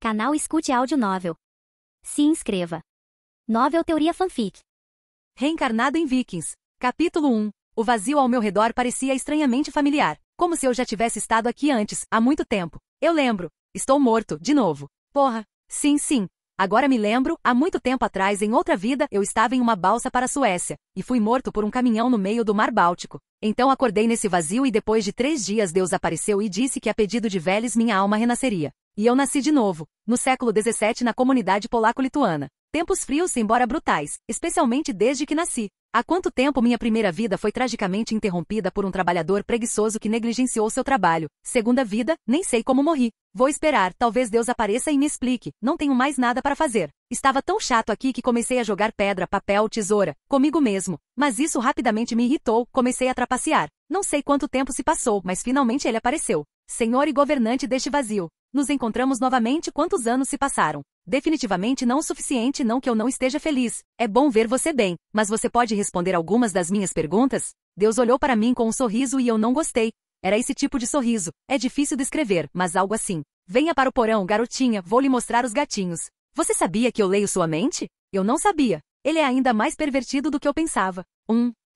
Canal Escute Áudio Novel. Se inscreva. Novel Teoria Fanfic. Reencarnado em Vikings. Capítulo 1. O vazio ao meu redor parecia estranhamente familiar, como se eu já tivesse estado aqui antes, há muito tempo. Eu lembro. Estou morto, de novo. Porra. Sim. Agora me lembro, há muito tempo atrás, em outra vida, eu estava em uma balsa para a Suécia, e fui morto por um caminhão no meio do Mar Báltico. Então acordei nesse vazio e depois de 3 dias Deus apareceu e disse que a pedido de Veles minha alma renasceria. E eu nasci de novo, no século XVII na comunidade polaco-lituana. Tempos frios, embora brutais, especialmente desde que nasci. Há quanto tempo minha primeira vida foi tragicamente interrompida por um trabalhador preguiçoso que negligenciou seu trabalho. Segunda vida, nem sei como morri. Vou esperar, talvez Deus apareça e me explique. Não tenho mais nada para fazer. Estava tão chato aqui que comecei a jogar pedra, papel, tesoura, comigo mesmo. Mas isso rapidamente me irritou, comecei a trapacear. Não sei quanto tempo se passou, mas finalmente ele apareceu. Senhor e governante deste vazio. Nos encontramos novamente. Quantos anos se passaram? Definitivamente não o suficiente, não que eu não esteja feliz. É bom ver você bem, mas você pode responder algumas das minhas perguntas? Deus olhou para mim com um sorriso e eu não gostei. Era esse tipo de sorriso. É difícil descrever, mas algo assim. Venha para o porão, garotinha, vou lhe mostrar os gatinhos. Você sabia que eu leio sua mente? Eu não sabia. Ele é ainda mais pervertido do que eu pensava.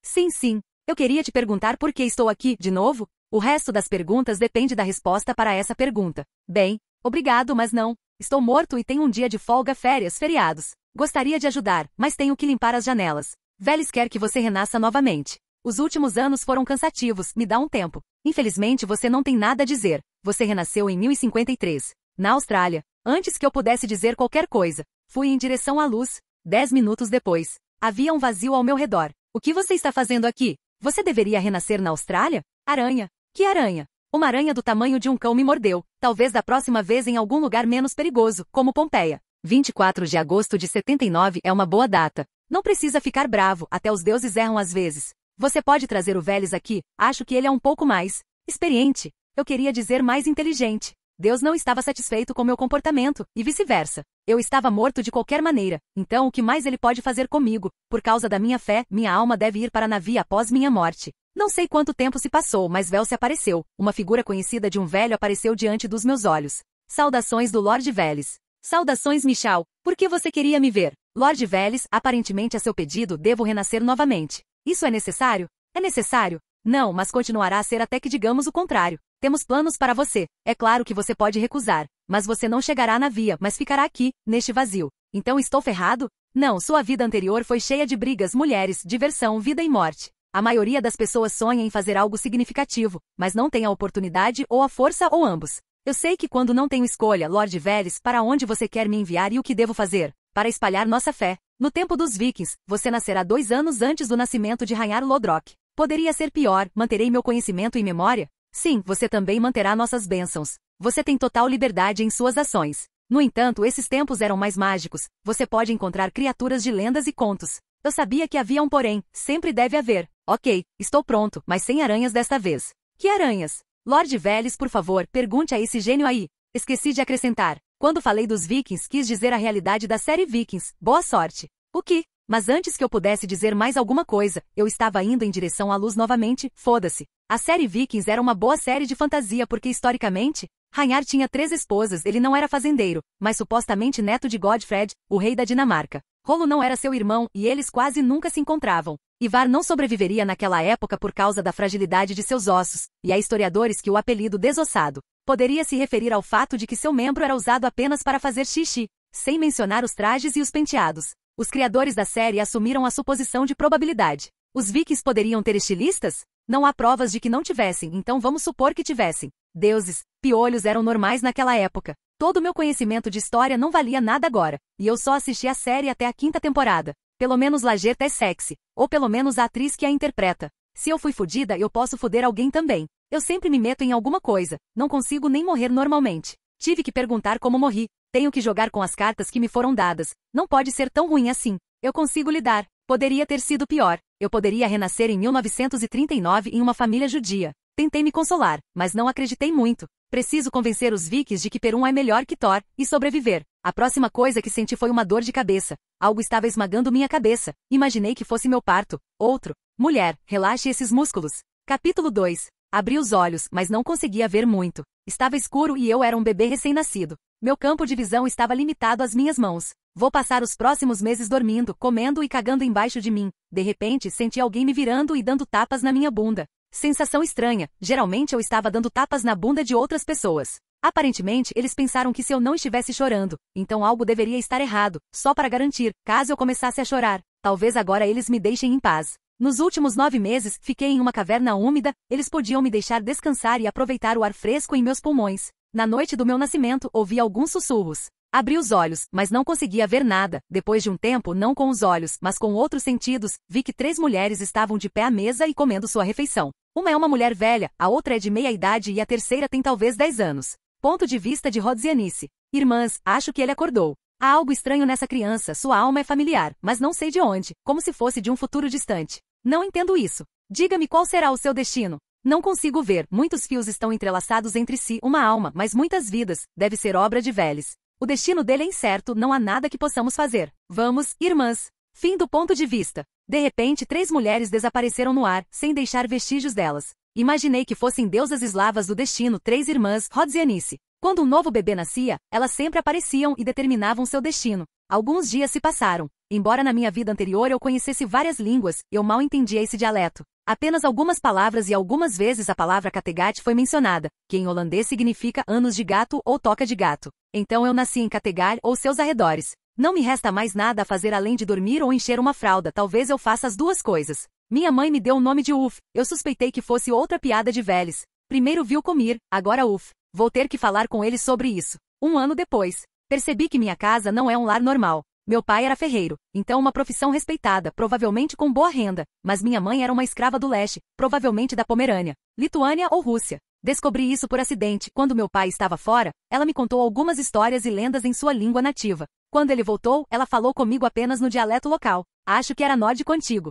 Sim. Eu queria te perguntar por que estou aqui, de novo? O resto das perguntas depende da resposta para essa pergunta. Bem, obrigado, mas não. Estou morto e tenho um dia de folga, férias, feriados. Gostaria de ajudar, mas tenho que limpar as janelas. Veles quer que você renasça novamente. Os últimos anos foram cansativos, me dá um tempo. Infelizmente você não tem nada a dizer. Você renasceu em 1053, na Austrália. Antes que eu pudesse dizer qualquer coisa, fui em direção à luz. 10 minutos depois, havia um vazio ao meu redor. O que você está fazendo aqui? Você deveria renascer na Austrália? Aranha. Que aranha? Uma aranha do tamanho de um cão me mordeu, talvez da próxima vez em algum lugar menos perigoso, como Pompeia. 24 de agosto de 79 é uma boa data. Não precisa ficar bravo, até os deuses erram às vezes. Você pode trazer o Veles aqui, acho que ele é um pouco mais experiente. Eu queria dizer mais inteligente. Deus não estava satisfeito com meu comportamento, e vice-versa. Eu estava morto de qualquer maneira, então o que mais ele pode fazer comigo? Por causa da minha fé, minha alma deve ir para Navi após minha morte. Não sei quanto tempo se passou, mas Vel se apareceu. Uma figura conhecida de um velho apareceu diante dos meus olhos. Saudações do Lord Veles. Saudações, Michal. Por que você queria me ver? Lord Veles, aparentemente a seu pedido, devo renascer novamente. Isso é necessário? É necessário? Não, mas continuará a ser até que digamos o contrário. Temos planos para você. É claro que você pode recusar, mas você não chegará na via, mas ficará aqui, neste vazio. Então estou ferrado? Não, sua vida anterior foi cheia de brigas, mulheres, diversão, vida e morte. A maioria das pessoas sonha em fazer algo significativo, mas não tem a oportunidade ou a força ou ambos. Eu sei que quando não tenho escolha, Lord Veles, para onde você quer me enviar e o que devo fazer? Para espalhar nossa fé. No tempo dos Vikings, você nascerá 2 anos antes do nascimento de Ragnar Lodbrok. Poderia ser pior, manterei meu conhecimento e memória? Sim, você também manterá nossas bênçãos. Você tem total liberdade em suas ações. No entanto, esses tempos eram mais mágicos. Você pode encontrar criaturas de lendas e contos. Eu sabia que havia um porém, sempre deve haver. Ok, estou pronto, mas sem aranhas desta vez. Que aranhas? Lord Veles, por favor, pergunte a esse gênio aí. Esqueci de acrescentar. Quando falei dos Vikings, quis dizer a realidade da série Vikings. Boa sorte. O que? Mas antes que eu pudesse dizer mais alguma coisa, eu estava indo em direção à luz novamente, foda-se. A série Vikings era uma boa série de fantasia porque historicamente, Ragnar tinha 3 esposas, ele não era fazendeiro, mas supostamente neto de Godfred, o rei da Dinamarca. Rolo não era seu irmão e eles quase nunca se encontravam. Ivar não sobreviveria naquela época por causa da fragilidade de seus ossos, e há historiadores que o apelido desossado poderia se referir ao fato de que seu membro era usado apenas para fazer xixi, sem mencionar os trajes e os penteados. Os criadores da série assumiram a suposição de probabilidade. Os Vikings poderiam ter estilistas? Não há provas de que não tivessem, então vamos supor que tivessem. Deuses, piolhos eram normais naquela época. Todo o meu conhecimento de história não valia nada agora, e eu só assisti a série até a 5ª temporada. Pelo menos Lajeta é sexy, ou pelo menos a atriz que a interpreta. Se eu fui fodida, eu posso foder alguém também. Eu sempre me meto em alguma coisa, não consigo nem morrer normalmente. Tive que perguntar como morri. Tenho que jogar com as cartas que me foram dadas. Não pode ser tão ruim assim. Eu consigo lidar. Poderia ter sido pior. Eu poderia renascer em 1939 em uma família judia. Tentei me consolar, mas não acreditei muito. Preciso convencer os Vikings de que Perun é melhor que Thor, e sobreviver. A próxima coisa que senti foi uma dor de cabeça. Algo estava esmagando minha cabeça. Imaginei que fosse meu parto. Outro. Mulher, relaxe esses músculos. Capítulo 2. Abri os olhos, mas não conseguia ver muito. Estava escuro e eu era um bebê recém-nascido. Meu campo de visão estava limitado às minhas mãos. Vou passar os próximos meses dormindo, comendo e cagando embaixo de mim. De repente, senti alguém me virando e dando tapas na minha bunda. Sensação estranha, geralmente eu estava dando tapas na bunda de outras pessoas. Aparentemente, eles pensaram que se eu não estivesse chorando, então algo deveria estar errado, só para garantir, caso eu começasse a chorar. Talvez agora eles me deixem em paz. Nos últimos 9 meses, fiquei em uma caverna úmida, eles podiam me deixar descansar e aproveitar o ar fresco em meus pulmões. Na noite do meu nascimento, ouvi alguns sussurros. Abri os olhos, mas não conseguia ver nada. Depois de um tempo, não com os olhos, mas com outros sentidos, vi que 3 mulheres estavam de pé à mesa e comendo sua refeição. Uma é uma mulher velha, a outra é de meia idade e a terceira tem talvez 10 anos. Ponto de vista de Rhodesianice. Irmãs, acho que ele acordou. Há algo estranho nessa criança, sua alma é familiar, mas não sei de onde, como se fosse de um futuro distante. Não entendo isso. Diga-me qual será o seu destino. Não consigo ver, muitos fios estão entrelaçados entre si, uma alma, mas muitas vidas, deve ser obra de Veles. O destino dele é incerto, não há nada que possamos fazer. Vamos, irmãs. Fim do ponto de vista. De repente, 3 mulheres desapareceram no ar, sem deixar vestígios delas. Imaginei que fossem deusas eslavas do destino, 3 irmãs, Rhodesianice. Quando um novo bebê nascia, elas sempre apareciam e determinavam seu destino. Alguns dias se passaram. Embora na minha vida anterior eu conhecesse várias línguas, eu mal entendia esse dialeto. Apenas algumas palavras e algumas vezes a palavra Kattegat foi mencionada, que em holandês significa anos de gato ou toca de gato. Então eu nasci em Kattegat ou seus arredores. Não me resta mais nada a fazer além de dormir ou encher uma fralda, talvez eu faça as 2 coisas. Minha mãe me deu o nome de Uf, eu suspeitei que fosse outra piada de Veles. Primeiro viu comer, agora Uf. Vou ter que falar com ele sobre isso. 1 ano depois, percebi que minha casa não é um lar normal. Meu pai era ferreiro, então uma profissão respeitada, provavelmente com boa renda, mas minha mãe era uma escrava do leste, provavelmente da Pomerânia, Lituânia ou Rússia. Descobri isso por acidente, quando meu pai estava fora, ela me contou algumas histórias e lendas em sua língua nativa. Quando ele voltou, ela falou comigo apenas no dialeto local. Acho que era nórdico antigo.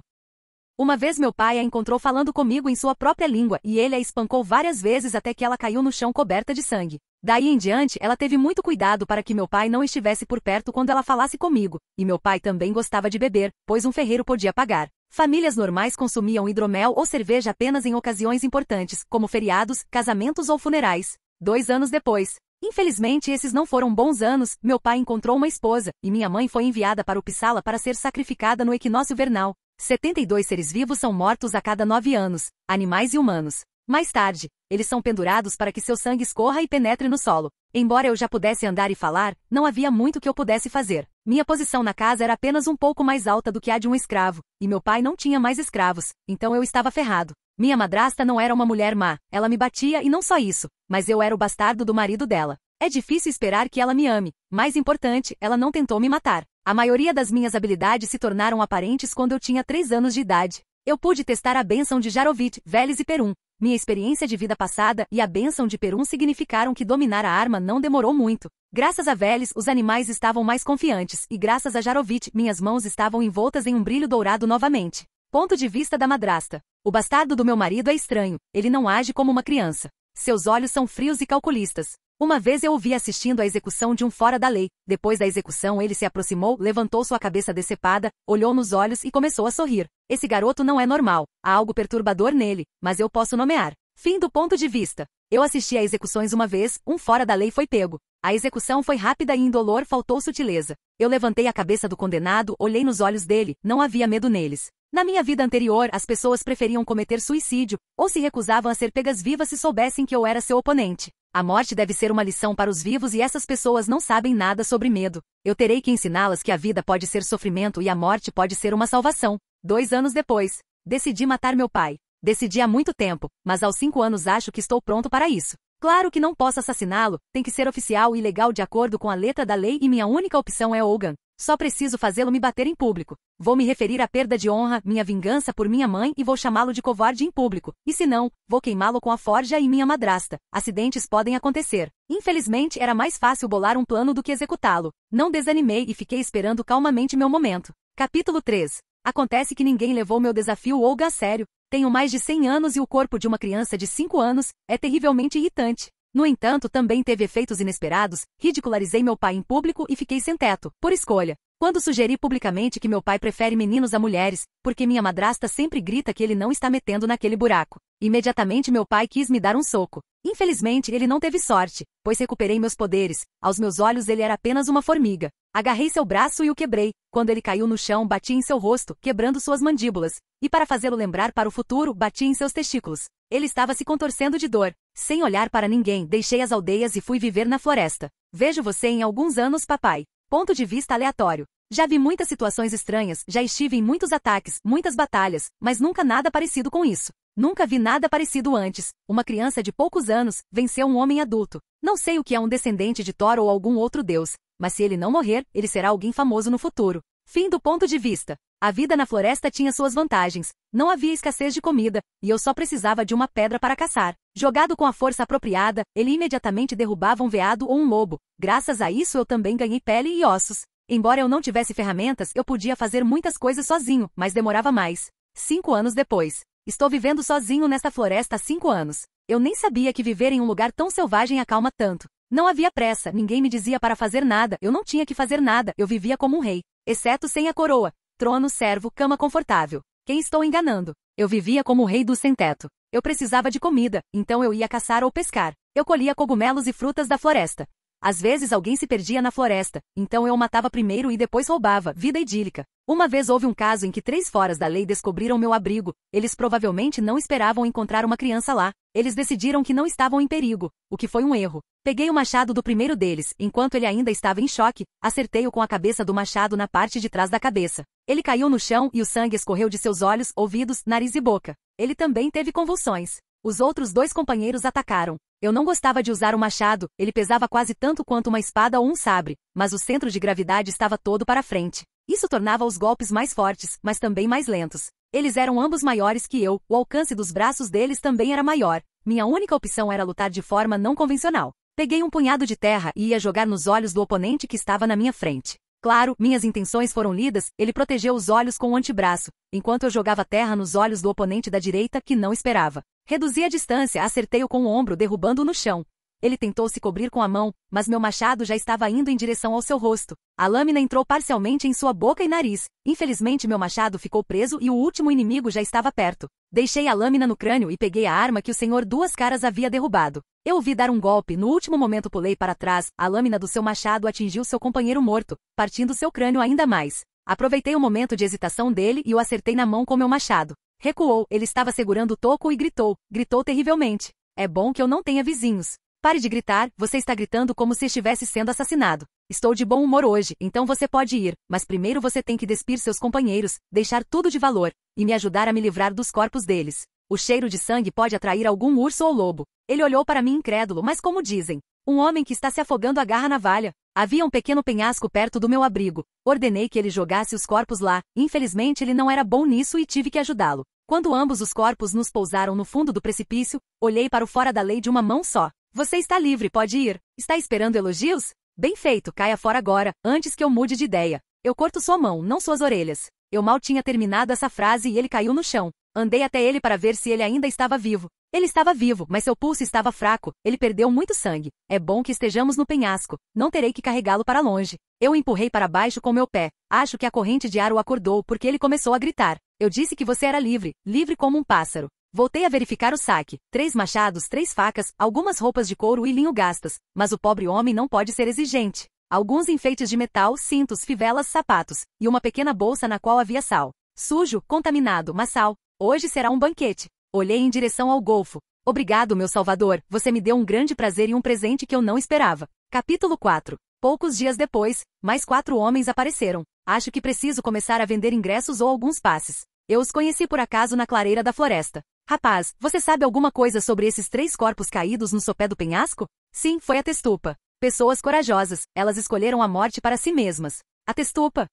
Uma vez meu pai a encontrou falando comigo em sua própria língua e ele a espancou várias vezes até que ela caiu no chão coberta de sangue. Daí em diante, ela teve muito cuidado para que meu pai não estivesse por perto quando ela falasse comigo, e meu pai também gostava de beber, pois um ferreiro podia pagar. Famílias normais consumiam hidromel ou cerveja apenas em ocasiões importantes, como feriados, casamentos ou funerais. 2 anos depois. Infelizmente esses não foram bons anos, meu pai encontrou uma esposa, e minha mãe foi enviada para Uppsala para ser sacrificada no equinócio vernal. 72 seres vivos são mortos a cada 9 anos, animais e humanos. Mais tarde, eles são pendurados para que seu sangue escorra e penetre no solo. Embora eu já pudesse andar e falar, não havia muito que eu pudesse fazer. Minha posição na casa era apenas um pouco mais alta do que a de um escravo, e meu pai não tinha mais escravos, então eu estava ferrado. Minha madrasta não era uma mulher má, ela me batia e não só isso, mas eu era o bastardo do marido dela. É difícil esperar que ela me ame. Mais importante, ela não tentou me matar. A maioria das minhas habilidades se tornaram aparentes quando eu tinha 3 anos de idade. Eu pude testar a bênção de Jarovit, Veles e Perun. Minha experiência de vida passada e a bênção de Perun significaram que dominar a arma não demorou muito. Graças a Veles, os animais estavam mais confiantes, e graças a Jarovit, minhas mãos estavam envoltas em um brilho dourado novamente. Ponto de vista da madrasta. O bastardo do meu marido é estranho, ele não age como uma criança. Seus olhos são frios e calculistas. Uma vez eu o vi assistindo à execução de um fora da lei. Depois da execução ele se aproximou, levantou sua cabeça decepada, olhou nos olhos e começou a sorrir. Esse garoto não é normal, há algo perturbador nele, mas eu posso nomear. Fim do ponto de vista. Eu assisti a execuções uma vez, um fora da lei foi pego. A execução foi rápida e indolor, faltou sutileza. Eu levantei a cabeça do condenado, olhei nos olhos dele, não havia medo neles. Na minha vida anterior, as pessoas preferiam cometer suicídio, ou se recusavam a ser pegas vivas se soubessem que eu era seu oponente. A morte deve ser uma lição para os vivos e essas pessoas não sabem nada sobre medo. Eu terei que ensiná-las que a vida pode ser sofrimento e a morte pode ser uma salvação. 2 anos depois, decidi matar meu pai. Decidi há muito tempo, mas aos 5 anos acho que estou pronto para isso. Claro que não posso assassiná-lo, tem que ser oficial e legal de acordo com a letra da lei e minha única opção é Olgan. Só preciso fazê-lo me bater em público. Vou me referir à perda de honra, minha vingança por minha mãe e vou chamá-lo de covarde em público. E se não, vou queimá-lo com a forja e minha madrasta. Acidentes podem acontecer. Infelizmente era mais fácil bolar um plano do que executá-lo. Não desanimei e fiquei esperando calmamente meu momento. Capítulo 3. Acontece que ninguém levou meu desafio Olga a sério. Tenho mais de 100 anos e o corpo de uma criança de 5 anos é terrivelmente irritante. No entanto, também teve efeitos inesperados, ridicularizei meu pai em público e fiquei sem teto, por escolha. Quando sugeri publicamente que meu pai prefere meninos a mulheres, porque minha madrasta sempre grita que ele não está metendo naquele buraco. Imediatamente meu pai quis me dar um soco. Infelizmente ele não teve sorte, pois recuperei meus poderes. Aos meus olhos ele era apenas uma formiga. Agarrei seu braço e o quebrei. Quando ele caiu no chão, bati em seu rosto, quebrando suas mandíbulas. E para fazê-lo lembrar para o futuro, bati em seus testículos. Ele estava se contorcendo de dor. Sem olhar para ninguém, deixei as aldeias e fui viver na floresta. Vejo você em alguns anos, papai. Ponto de vista aleatório. Já vi muitas situações estranhas, já estive em muitos ataques, muitas batalhas, mas nunca nada parecido com isso. Nunca vi nada parecido antes. Uma criança de poucos anos venceu um homem adulto. Não sei o que é um descendente de Thor ou algum outro deus, mas se ele não morrer, ele será alguém famoso no futuro. Fim do ponto de vista. A vida na floresta tinha suas vantagens. Não havia escassez de comida, e eu só precisava de uma pedra para caçar. Jogado com a força apropriada, ele imediatamente derrubava um veado ou um lobo. Graças a isso eu também ganhei pele e ossos. Embora eu não tivesse ferramentas, eu podia fazer muitas coisas sozinho, mas demorava mais. 5 anos depois. Estou vivendo sozinho nesta floresta há 5 anos. Eu nem sabia que viver em um lugar tão selvagem acalma tanto. Não havia pressa, ninguém me dizia para fazer nada, eu não tinha que fazer nada, eu vivia como um rei. Exceto sem a coroa, trono, servo, cama confortável. Quem estou enganando? Eu vivia como o rei do sem-teto. Eu precisava de comida, então eu ia caçar ou pescar. Eu colhia cogumelos e frutas da floresta. Às vezes alguém se perdia na floresta, então eu o matava primeiro e depois roubava, vida idílica. Uma vez houve um caso em que 3 foras da lei descobriram meu abrigo. Eles provavelmente não esperavam encontrar uma criança lá. Eles decidiram que não estavam em perigo, o que foi um erro. Peguei o machado do primeiro deles, enquanto ele ainda estava em choque, acertei-o com a cabeça do machado na parte de trás da cabeça. Ele caiu no chão e o sangue escorreu de seus olhos, ouvidos, nariz e boca. Ele também teve convulsões. Os outros 2 companheiros atacaram. Eu não gostava de usar o machado, ele pesava quase tanto quanto uma espada ou um sabre, mas o centro de gravidade estava todo para frente. Isso tornava os golpes mais fortes, mas também mais lentos. Eles eram ambos maiores que eu, o alcance dos braços deles também era maior. Minha única opção era lutar de forma não convencional. Peguei um punhado de terra e ia jogar nos olhos do oponente que estava na minha frente. Claro, minhas intenções foram lidas, ele protegeu os olhos com o antebraço, enquanto eu jogava terra nos olhos do oponente da direita que não esperava. Reduzi a distância, acertei-o com o ombro, derrubando-o no chão. Ele tentou se cobrir com a mão, mas meu machado já estava indo em direção ao seu rosto. A lâmina entrou parcialmente em sua boca e nariz. Infelizmente meu machado ficou preso e o último inimigo já estava perto. Deixei a lâmina no crânio e peguei a arma que o Senhor Duas Caras havia derrubado. Eu o vi dar um golpe, no último momento pulei para trás, a lâmina do seu machado atingiu seu companheiro morto, partindo seu crânio ainda mais. Aproveitei o momento de hesitação dele e o acertei na mão com meu machado. Recuou, ele estava segurando o toco e gritou terrivelmente. É bom que eu não tenha vizinhos. Pare de gritar, você está gritando como se estivesse sendo assassinado. Estou de bom humor hoje, então você pode ir, mas primeiro você tem que despir seus companheiros, deixar tudo de valor, e me ajudar a me livrar dos corpos deles. O cheiro de sangue pode atrair algum urso ou lobo. Ele olhou para mim incrédulo, mas como dizem? Um homem que está se afogando agarra a navalha. Havia um pequeno penhasco perto do meu abrigo. Ordenei que ele jogasse os corpos lá. Infelizmente ele não era bom nisso e tive que ajudá-lo. Quando ambos os corpos nos pousaram no fundo do precipício, olhei para o fora da lei de uma mão só. Você está livre, pode ir. Está esperando elogios? Bem feito, caia fora agora, antes que eu mude de ideia. Eu corto sua mão, não suas orelhas. Eu mal tinha terminado essa frase e ele caiu no chão. Andei até ele para ver se ele ainda estava vivo. Ele estava vivo, mas seu pulso estava fraco, ele perdeu muito sangue. É bom que estejamos no penhasco, não terei que carregá-lo para longe. Eu o empurrei para baixo com meu pé. Acho que a corrente de ar o acordou porque ele começou a gritar. Eu disse que você era livre, livre como um pássaro. Voltei a verificar o saque. 3 machados, 3 facas, algumas roupas de couro e linho gastas. Mas o pobre homem não pode ser exigente. Alguns enfeites de metal, cintos, fivelas, sapatos. E uma pequena bolsa na qual havia sal. Sujo, contaminado, mas sal. Hoje será um banquete. Olhei em direção ao golfo. Obrigado, meu salvador. Você me deu um grande prazer e um presente que eu não esperava. Capítulo 4. Poucos dias depois, mais 4 homens apareceram. Acho que preciso começar a vender ingressos ou alguns passes. Eu os conheci por acaso na clareira da floresta. Rapaz, você sabe alguma coisa sobre esses 3 corpos caídos no sopé do penhasco? Sim, foi a Testupa. Pessoas corajosas, elas escolheram a morte para si mesmas. A Testupa.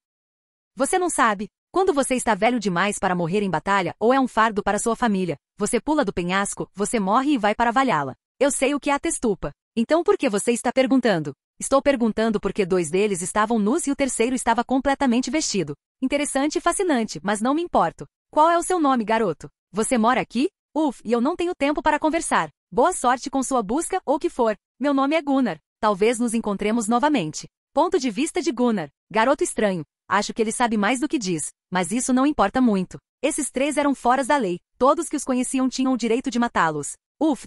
Você não sabe. Quando você está velho demais para morrer em batalha, ou é um fardo para sua família, você pula do penhasco, você morre e vai para Valhalla. Eu sei o que é a Testupa. Então por que você está perguntando? Estou perguntando porque 2 deles estavam nus e o terceiro estava completamente vestido. Interessante e fascinante, mas não me importo. Qual é o seu nome, garoto? Você mora aqui? E eu não tenho tempo para conversar. Boa sorte com sua busca ou o que for. Meu nome é Gunnar. Talvez nos encontremos novamente. Ponto de vista de Gunnar. Garoto estranho. Acho que ele sabe mais do que diz, mas isso não importa muito. Esses 3 eram foras da lei. Todos que os conheciam tinham o direito de matá-los.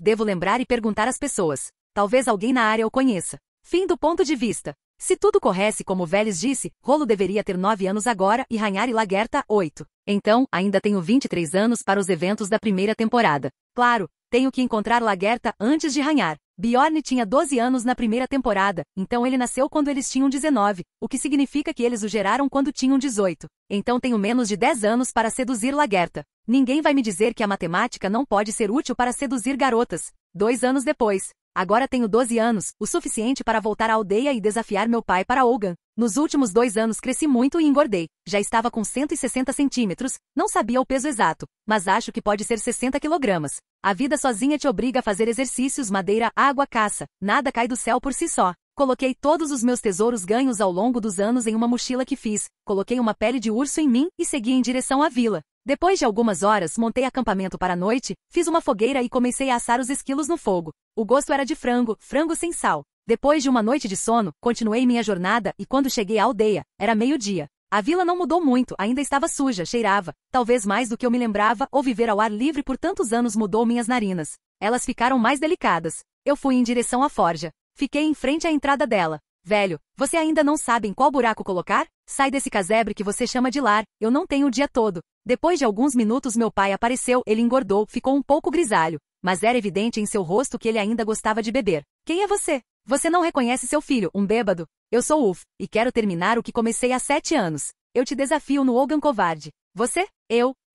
Devo lembrar e perguntar às pessoas. Talvez alguém na área o conheça. Fim do ponto de vista. Se tudo corresse como Veles disse, Rolo deveria ter 9 anos agora e Rhaenyra e Lagertha 8. Então, ainda tenho 23 anos para os eventos da primeira temporada. Claro, tenho que encontrar Lagertha antes de Rhaenyra. Bjorn tinha 12 anos na primeira temporada, então ele nasceu quando eles tinham 19, o que significa que eles o geraram quando tinham 18. Então tenho menos de 10 anos para seduzir Lagertha. Ninguém vai me dizer que a matemática não pode ser útil para seduzir garotas. 2 anos depois. Agora tenho 12 anos, o suficiente para voltar à aldeia e desafiar meu pai para Olgan. Nos últimos 2 anos cresci muito e engordei. Já estava com 160 centímetros, não sabia o peso exato, mas acho que pode ser 60 quilogramas. A vida sozinha te obriga a fazer exercícios, madeira, água, caça. Nada cai do céu por si só. Coloquei todos os meus tesouros ganhos ao longo dos anos em uma mochila que fiz. Coloquei uma pele de urso em mim e segui em direção à vila. Depois de algumas horas, montei acampamento para a noite, fiz uma fogueira e comecei a assar os esquilos no fogo. O gosto era de frango sem sal. Depois de uma noite de sono, continuei minha jornada e quando cheguei à aldeia, era meio-dia. A vila não mudou muito, ainda estava suja, cheirava, talvez mais do que eu me lembrava, ou viver ao ar livre por tantos anos mudou minhas narinas. Elas ficaram mais delicadas. Eu fui em direção à forja. Fiquei em frente à entrada dela. Velho, você ainda não sabe em qual buraco colocar? Sai desse casebre que você chama de lar, eu não tenho o dia todo. Depois de alguns minutos meu pai apareceu, ele engordou, ficou um pouco grisalho, mas era evidente em seu rosto que ele ainda gostava de beber. Quem é você? Você não reconhece seu filho, um bêbado? Eu sou Ulf, e quero terminar o que comecei há 7 anos. Eu te desafio no Olgan covarde. Você?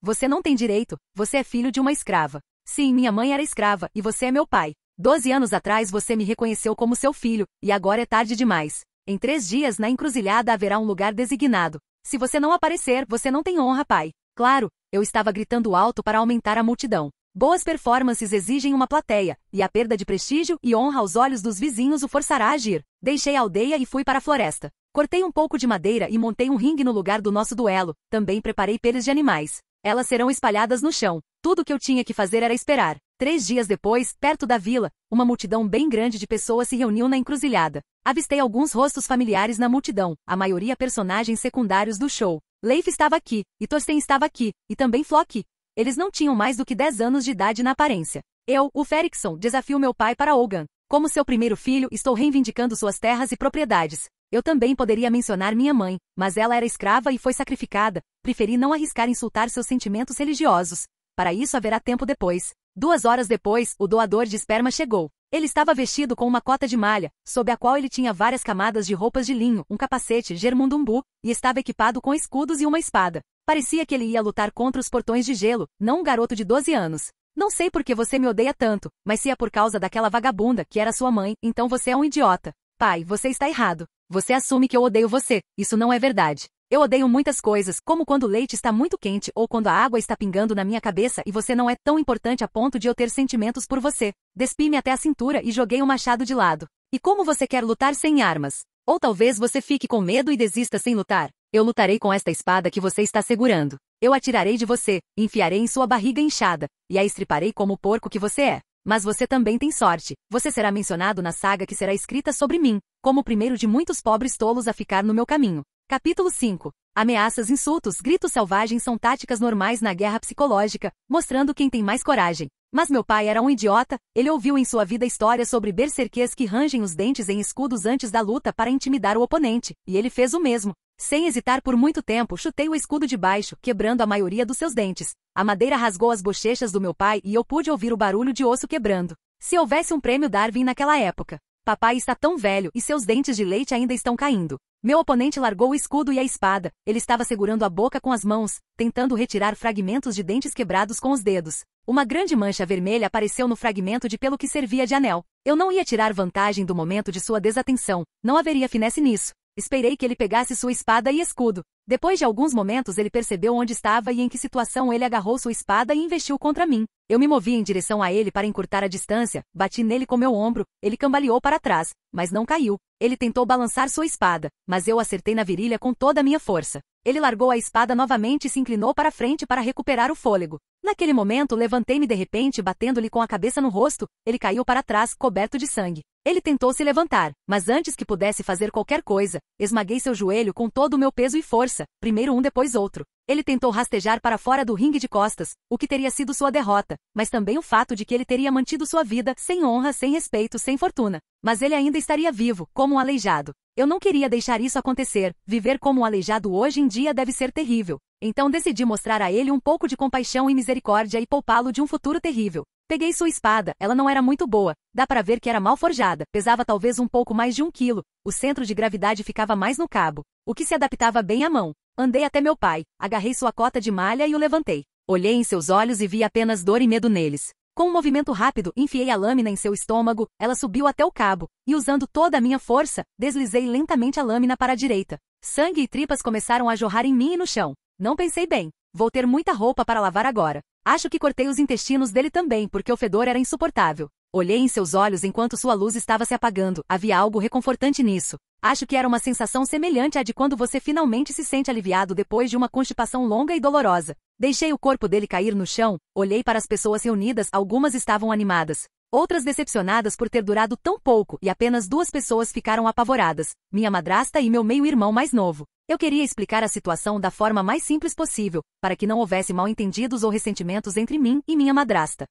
Você não tem direito, você é filho de uma escrava. Sim, minha mãe era escrava, e você é meu pai. 12 anos atrás você me reconheceu como seu filho, e agora é tarde demais. Em 3 dias na encruzilhada haverá um lugar designado. Se você não aparecer, você não tem honra, pai. Claro, eu estava gritando alto para aumentar a multidão. Boas performances exigem uma plateia, e a perda de prestígio e honra aos olhos dos vizinhos o forçará a agir. Deixei a aldeia e fui para a floresta. Cortei um pouco de madeira e montei um ringue no lugar do nosso duelo. Também preparei peles de animais. Elas serão espalhadas no chão. Tudo o que eu tinha que fazer era esperar. 3 dias depois, perto da vila, uma multidão bem grande de pessoas se reuniu na encruzilhada. Avistei alguns rostos familiares na multidão, a maioria personagens secundários do show. Leif estava aqui, e Thorstein estava aqui, e também Floki. Eles não tinham mais do que 10 anos de idade na aparência. Eu, o Ferrickson, desafio meu pai para Olgan. Como seu primeiro filho, estou reivindicando suas terras e propriedades. Eu também poderia mencionar minha mãe, mas ela era escrava e foi sacrificada. Preferi não arriscar insultar seus sentimentos religiosos. Para isso haverá tempo depois. 2 horas depois, o doador de esperma chegou. Ele estava vestido com uma cota de malha, sob a qual ele tinha várias camadas de roupas de linho, um capacete germundumbu, e estava equipado com escudos e uma espada. Parecia que ele ia lutar contra os portões de gelo, não um garoto de 12 anos. Não sei por que você me odeia tanto, mas se é por causa daquela vagabunda que era sua mãe, então você é um idiota. Pai, você está errado. Você assume que eu odeio você. Isso não é verdade. Eu odeio muitas coisas, como quando o leite está muito quente ou quando a água está pingando na minha cabeça e você não é tão importante a ponto de eu ter sentimentos por você. Despi-me até a cintura e joguei o machado de lado. E como você quer lutar sem armas? Ou talvez você fique com medo e desista sem lutar. Eu lutarei com esta espada que você está segurando. Eu atirarei de você, enfiarei em sua barriga inchada, e a estriparei como o porco que você é. Mas você também tem sorte. Você será mencionado na saga que será escrita sobre mim, como o primeiro de muitos pobres tolos a ficar no meu caminho. Capítulo 5. Ameaças, insultos, gritos selvagens são táticas normais na guerra psicológica, mostrando quem tem mais coragem. Mas meu pai era um idiota, ele ouviu em sua vida histórias sobre berserkers que rangem os dentes em escudos antes da luta para intimidar o oponente, e ele fez o mesmo. Sem hesitar por muito tempo, chutei o escudo de baixo, quebrando a maioria dos seus dentes. A madeira rasgou as bochechas do meu pai e eu pude ouvir o barulho de osso quebrando. Se houvesse um prêmio Darwin naquela época. Papai está tão velho e seus dentes de leite ainda estão caindo. Meu oponente largou o escudo e a espada. Ele estava segurando a boca com as mãos, tentando retirar fragmentos de dentes quebrados com os dedos. Uma grande mancha vermelha apareceu no fragmento de pelo que servia de anel. Eu não ia tirar vantagem do momento de sua desatenção. Não haveria finesse nisso. Esperei que ele pegasse sua espada e escudo. Depois de alguns momentos ele percebeu onde estava e em que situação ele agarrou sua espada e investiu contra mim. Eu me movi em direção a ele para encurtar a distância, bati nele com meu ombro, ele cambaleou para trás, mas não caiu. Ele tentou balançar sua espada, mas eu acertei na virilha com toda a minha força. Ele largou a espada novamente e se inclinou para frente para recuperar o fôlego. Naquele momento, levantei-me de repente, batendo-lhe com a cabeça no rosto, ele caiu para trás, coberto de sangue. Ele tentou se levantar, mas antes que pudesse fazer qualquer coisa, esmaguei seu joelho com todo o meu peso e força, primeiro um depois outro. Ele tentou rastejar para fora do ringue de costas, o que teria sido sua derrota, mas também o fato de que ele teria mantido sua vida, sem honra, sem respeito, sem fortuna. Mas ele ainda estaria vivo, como um aleijado. Eu não queria deixar isso acontecer. Viver como um aleijado hoje em dia deve ser terrível. Então decidi mostrar a ele um pouco de compaixão e misericórdia e poupá-lo de um futuro terrível. Peguei sua espada, ela não era muito boa, dá para ver que era mal forjada, pesava talvez um pouco mais de 1 quilo, o centro de gravidade ficava mais no cabo, o que se adaptava bem à mão. Andei até meu pai, agarrei sua cota de malha e o levantei. Olhei em seus olhos e vi apenas dor e medo neles. Com um movimento rápido, enfiei a lâmina em seu estômago, ela subiu até o cabo, e usando toda a minha força, deslizei lentamente a lâmina para a direita. Sangue e tripas começaram a jorrar em mim e no chão. Não pensei bem. Vou ter muita roupa para lavar agora. Acho que cortei os intestinos dele também, porque o fedor era insuportável. Olhei em seus olhos enquanto sua luz estava se apagando. Havia algo reconfortante nisso. Acho que era uma sensação semelhante à de quando você finalmente se sente aliviado depois de uma constipação longa e dolorosa. Deixei o corpo dele cair no chão, olhei para as pessoas reunidas, algumas estavam animadas. Outras decepcionadas por ter durado tão pouco e apenas 2 pessoas ficaram apavoradas, minha madrasta e meu meio-irmão mais novo. Eu queria explicar a situação da forma mais simples possível, para que não houvesse mal-entendidos ou ressentimentos entre mim e minha madrasta.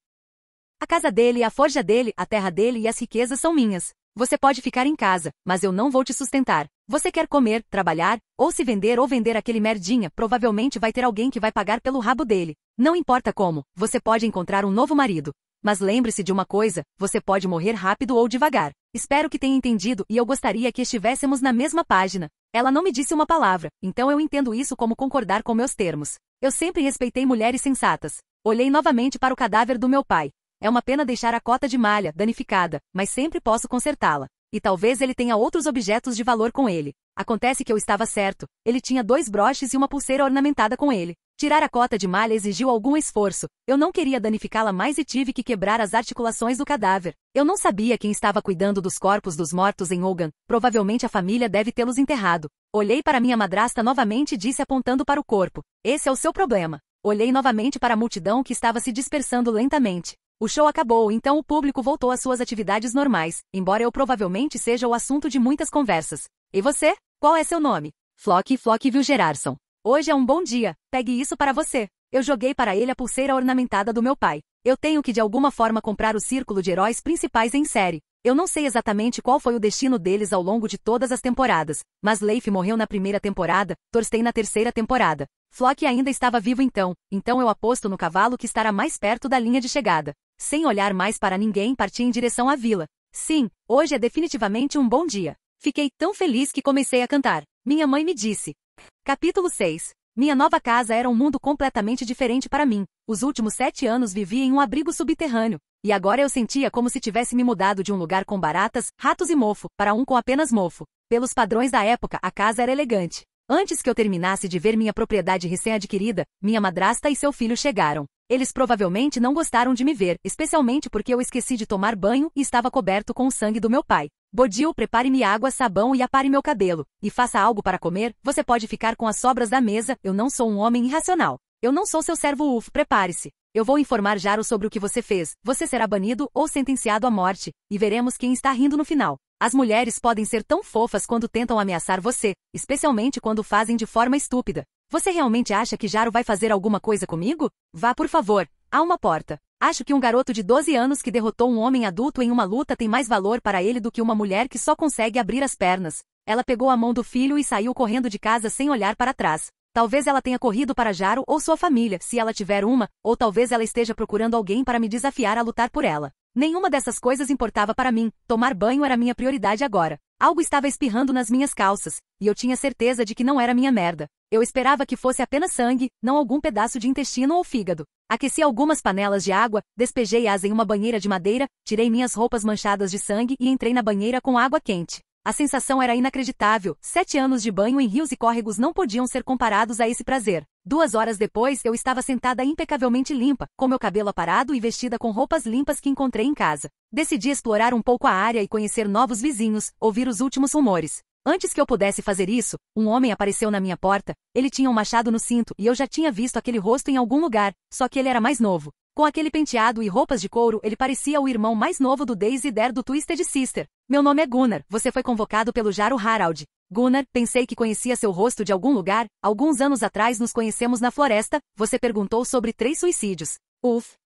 A casa dele, a forja dele, a terra dele e as riquezas são minhas. Você pode ficar em casa, mas eu não vou te sustentar. Você quer comer, trabalhar, ou se vender ou vender aquele merdinha, provavelmente vai ter alguém que vai pagar pelo rabo dele. Não importa como, você pode encontrar um novo marido. Mas lembre-se de uma coisa, você pode morrer rápido ou devagar. Espero que tenha entendido e eu gostaria que estivéssemos na mesma página. Ela não me disse uma palavra, então eu entendo isso como concordar com meus termos. Eu sempre respeitei mulheres sensatas. Olhei novamente para o cadáver do meu pai. É uma pena deixar a cota de malha danificada, mas sempre posso consertá-la. E talvez ele tenha outros objetos de valor com ele. Acontece que eu estava certo. Ele tinha 2 broches e uma pulseira ornamentada com ele. Tirar a cota de malha exigiu algum esforço. Eu não queria danificá-la mais e tive que quebrar as articulações do cadáver. Eu não sabia quem estava cuidando dos corpos dos mortos em Ogan. Provavelmente a família deve tê-los enterrado. Olhei para minha madrasta novamente e disse apontando para o corpo. Esse é o seu problema. Olhei novamente para a multidão que estava se dispersando lentamente. O show acabou, então o público voltou às suas atividades normais, embora eu provavelmente seja o assunto de muitas conversas. E você? Qual é seu nome? Flockville Gerardson. Hoje é um bom dia, pegue isso para você. Eu joguei para ele a pulseira ornamentada do meu pai. Eu tenho que de alguma forma comprar o círculo de heróis principais em série. Eu não sei exatamente qual foi o destino deles ao longo de todas as temporadas, mas Leif morreu na primeira temporada, Thorstein na terceira temporada. Flock ainda estava vivo então eu aposto no cavalo que estará mais perto da linha de chegada. Sem olhar mais para ninguém, parti em direção à vila. Sim, hoje é definitivamente um bom dia. Fiquei tão feliz que comecei a cantar. Minha mãe me disse. Capítulo 6. Minha nova casa era um mundo completamente diferente para mim. Os últimos 7 anos vivi em um abrigo subterrâneo. E agora eu sentia como se tivesse me mudado de um lugar com baratas, ratos e mofo, para um com apenas mofo. Pelos padrões da época, a casa era elegante. Antes que eu terminasse de ver minha propriedade recém-adquirida, minha madrasta e seu filho chegaram. Eles provavelmente não gostaram de me ver, especialmente porque eu esqueci de tomar banho e estava coberto com o sangue do meu pai. Bodil, prepare-me água, sabão e apare meu cabelo. E faça algo para comer, você pode ficar com as sobras da mesa, eu não sou um homem irracional. Eu não sou seu servo Ulf, prepare-se. Eu vou informar Jaro sobre o que você fez, você será banido ou sentenciado à morte, e veremos quem está rindo no final. As mulheres podem ser tão fofas quando tentam ameaçar você, especialmente quando fazem de forma estúpida. Você realmente acha que Jaro vai fazer alguma coisa comigo? Vá por favor, há uma porta. Acho que um garoto de 12 anos que derrotou um homem adulto em uma luta tem mais valor para ele do que uma mulher que só consegue abrir as pernas. Ela pegou a mão do filho e saiu correndo de casa sem olhar para trás. Talvez ela tenha corrido para Jaro ou sua família, se ela tiver uma, ou talvez ela esteja procurando alguém para me desafiar a lutar por ela. Nenhuma dessas coisas importava para mim, tomar banho era minha prioridade agora. Algo estava espirrando nas minhas calças, e eu tinha certeza de que não era minha merda. Eu esperava que fosse apenas sangue, não algum pedaço de intestino ou fígado. Aqueci algumas panelas de água, despejei-as em uma banheira de madeira, tirei minhas roupas manchadas de sangue e entrei na banheira com água quente. A sensação era inacreditável, 7 anos de banho em rios e córregos não podiam ser comparados a esse prazer. 2 horas depois, eu estava sentada impecavelmente limpa, com meu cabelo aparado e vestida com roupas limpas que encontrei em casa. Decidi explorar um pouco a área e conhecer novos vizinhos, ouvir os últimos rumores. Antes que eu pudesse fazer isso, um homem apareceu na minha porta, ele tinha um machado no cinto e eu já tinha visto aquele rosto em algum lugar, só que ele era mais novo. Com aquele penteado e roupas de couro, ele parecia o irmão mais novo do Daisy Dare do Twisted Sister. Meu nome é Gunnar, você foi convocado pelo Jaro Harald. Gunnar, pensei que conhecia seu rosto de algum lugar, alguns anos atrás nos conhecemos na floresta, você perguntou sobre 3 suicídios.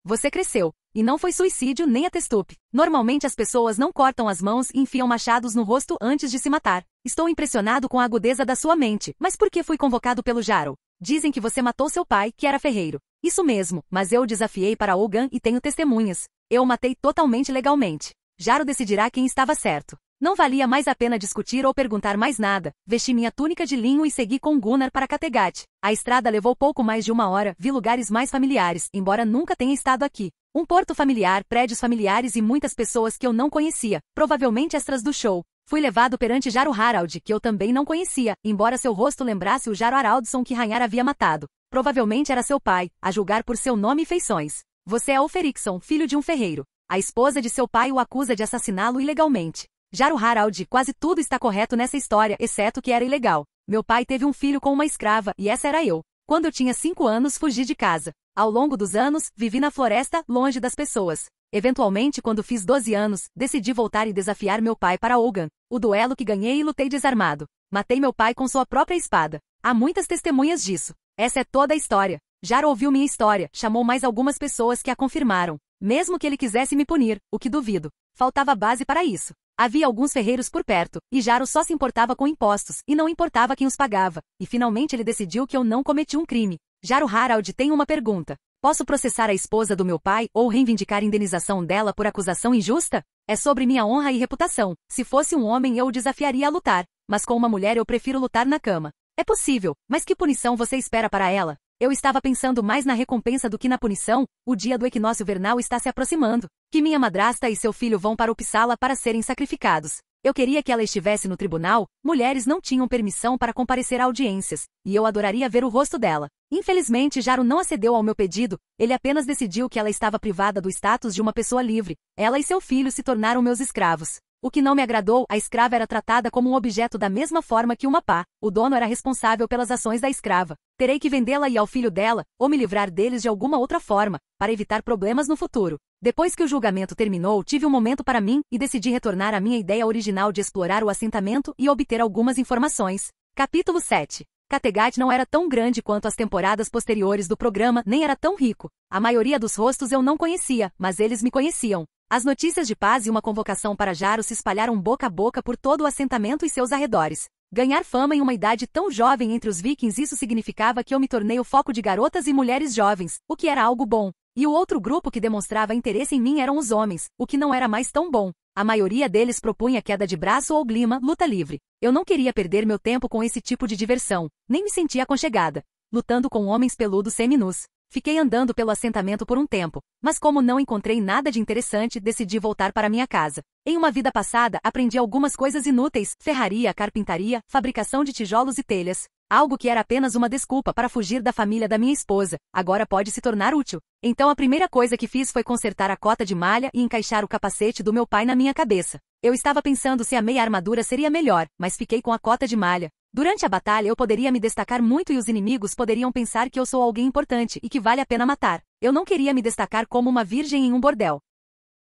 Você cresceu. E não foi suicídio nem a testupe. Normalmente as pessoas não cortam as mãos e enfiam machados no rosto antes de se matar. Estou impressionado com a agudeza da sua mente, mas por que fui convocado pelo Jaro? Dizem que você matou seu pai, que era ferreiro. Isso mesmo, mas eu o desafiei para Olgan e tenho testemunhas. Eu o matei totalmente legalmente. Jaro decidirá quem estava certo. Não valia mais a pena discutir ou perguntar mais nada. Vesti minha túnica de linho e segui com Gunnar para Kattegat. A estrada levou pouco mais de 1 hora, vi lugares mais familiares, embora nunca tenha estado aqui. Um porto familiar, prédios familiares e muitas pessoas que eu não conhecia, provavelmente extras do show. Fui levado perante Jaro Harald, que eu também não conhecia, embora seu rosto lembrasse o Jaro Haraldsson que Ragnar havia matado. Provavelmente era seu pai, a julgar por seu nome e feições. Você é Ulferiksson, filho de um ferreiro. A esposa de seu pai o acusa de assassiná-lo ilegalmente. Jaro Harald, quase tudo está correto nessa história, exceto que era ilegal. Meu pai teve um filho com uma escrava, e essa era eu. Quando eu tinha 5 anos, fugi de casa. Ao longo dos anos, vivi na floresta, longe das pessoas. Eventualmente, quando fiz 12 anos, decidi voltar e desafiar meu pai para Olgan. O duelo que ganhei e lutei desarmado. Matei meu pai com sua própria espada. Há muitas testemunhas disso. Essa é toda a história. Jaro ouviu minha história, chamou mais algumas pessoas que a confirmaram. Mesmo que ele quisesse me punir, o que duvido. Faltava base para isso. Havia alguns ferreiros por perto, e Jaro só se importava com impostos, e não importava quem os pagava. E finalmente ele decidiu que eu não cometi um crime. Jaro Harald tem uma pergunta. Posso processar a esposa do meu pai ou reivindicar a indenização dela por acusação injusta? É sobre minha honra e reputação. Se fosse um homem eu o desafiaria a lutar, mas com uma mulher eu prefiro lutar na cama. É possível, mas que punição você espera para ela? Eu estava pensando mais na recompensa do que na punição. O dia do equinócio vernal está se aproximando. Que minha madrasta e seu filho vão para Uppsala para serem sacrificados. Eu queria que ela estivesse no tribunal. Mulheres não tinham permissão para comparecer a audiências, e eu adoraria ver o rosto dela. Infelizmente, Jaro não acedeu ao meu pedido, ele apenas decidiu que ela estava privada do status de uma pessoa livre. Ela e seu filho se tornaram meus escravos. O que não me agradou, a escrava era tratada como um objeto da mesma forma que uma pá. O dono era responsável pelas ações da escrava. Terei que vendê-la e ao filho dela, ou me livrar deles de alguma outra forma, para evitar problemas no futuro. Depois que o julgamento terminou, tive um momento para mim e decidi retornar à minha ideia original de explorar o assentamento e obter algumas informações. Capítulo 7. Kattegat não era tão grande quanto as temporadas posteriores do programa, nem era tão rico. A maioria dos rostos eu não conhecia, mas eles me conheciam. As notícias de paz e uma convocação para Jaro se espalharam boca a boca por todo o assentamento e seus arredores. Ganhar fama em uma idade tão jovem entre os vikings, isso significava que eu me tornei o foco de garotas e mulheres jovens, o que era algo bom. E o outro grupo que demonstrava interesse em mim eram os homens, o que não era mais tão bom. A maioria deles propunha queda de braço ou glima, luta livre. Eu não queria perder meu tempo com esse tipo de diversão, nem me sentia aconchegada, lutando com homens peludos seminus. Fiquei andando pelo assentamento por um tempo, mas como não encontrei nada de interessante, decidi voltar para minha casa. Em uma vida passada, aprendi algumas coisas inúteis, ferraria, carpintaria, fabricação de tijolos e telhas. Algo que era apenas uma desculpa para fugir da família da minha esposa, agora pode se tornar útil. Então a primeira coisa que fiz foi consertar a cota de malha e encaixar o capacete do meu pai na minha cabeça. Eu estava pensando se a meia armadura seria melhor, mas fiquei com a cota de malha. Durante a batalha eu poderia me destacar muito e os inimigos poderiam pensar que eu sou alguém importante e que vale a pena matar. Eu não queria me destacar como uma virgem em um bordel.